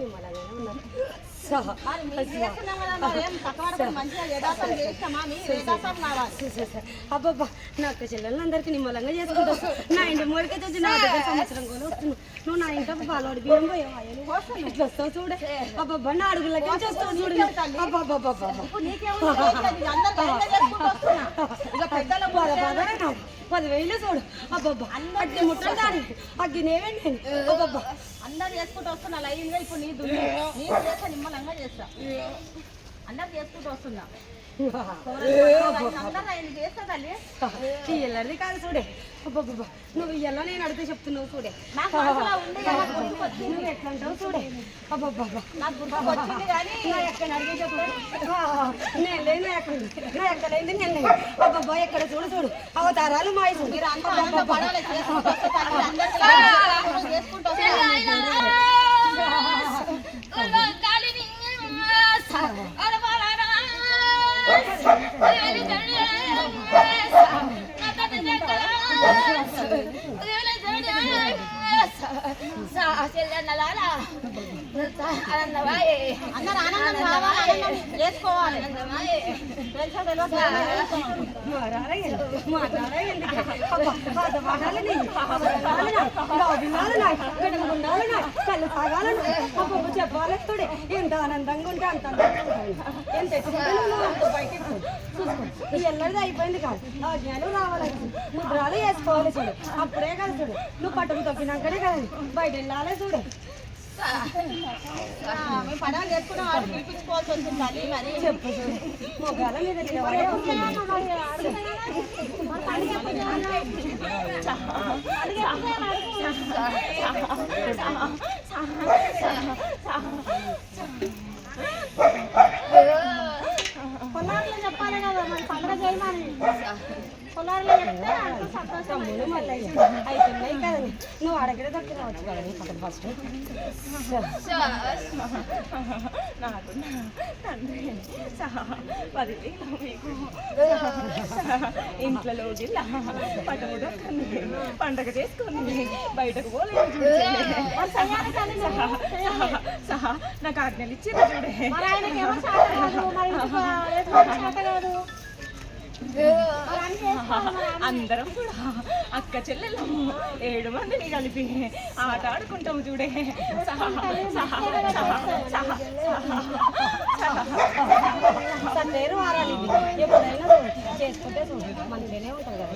నిమ్మలంగానే ఉన్నారు. అబ్బాబ్బా నా అక్క చెల్లెలను అందరికీ నిమ్మలంగా చేసుకుంటావు. నా ఇంటి మూడికి వచ్చి నా దగ్గర సంవత్సరం కూడా వస్తున్నావు. నువ్వు నా ఇంట్లో పాలవాడి బియ్యం పోయావు ఇట్లా వస్తావు చూడే. అబ్బాబ్బా నా అడుగులకి వస్తావు చూడు. అబ్బాబ్బా 10,000 చూడు. అబ్బాబ్బా అగ్గి ముట్టలు దాని అగ్గినేవండి. అబ్బాబ్బా అందరు చేసుకుంటూ వస్తున్నా లైన్గా. ఇప్పుడు నీ చేస్తా నిమ్మలంగా చేస్తా. అందరు చేసుకుంటూ వస్తున్నా. ఎల్లరిది కాదు చూడే. అబ్బాబ్బా నువ్వు ఇయ్యాలో నేను అడిగితే చెప్తున్నావు చూడే. నువ్వు ఎట్లా అంటావు చూడే. అబ్బాబ్బా నా ఎక్కడ అడిగే చెప్పు. నేను లేదు నా ఎక్కడైంది నేను. అబ్బాబ్బా ఎక్కడ చూడు చూడు అవతారాలు మాయ చూడు. చెప్పాలి ఎంత ఆనందంగా ఉంటే అంత ఎంత బయటికి ఈ ఎల్లరిది అయిపోయింది కాదు. ఆ జ్ఞానం రావాలి. ముద్రాలు వేసుకోవాలి చూడు. అప్పుడే కదా చూడు. నువ్వు పట్టుకు తొక్కినాకనే కదా బయట వెళ్ళాలి చూడు. పడాలు చేసుకున్నాం వాడు పిలిపించుకోవాల్సి వచ్చింది. మరి చెప్పు చూడు. మొగాల మీద పొలాల్లో చెప్పాలి కదా మరి పండుగ చేయమని. పొలాల్లో చెప్తే సంతోషం అయిపోయినాయి కదండి. నువ్వు అడగడే దగ్గర రావచ్చు కదండి పక్కన ఫస్ట్. నాకు తండ్రి 10,000 మీకు ఇంట్లో పట్టుకుంటే పండగ చేసుకుంది. బయటకు పోలేదు సహా నాకు ఆజ్ఞలు ఇచ్చింది చూడే. అందరం కూడా అక్క చెల్లెలు 7 మందిని కలిపి ఆట ఆడుకుంటాము చూడే. సన్నేరు వారాలి ఎప్పుడైనా చేసుకుంటే మంచిగానే ఉంటుంది కదా.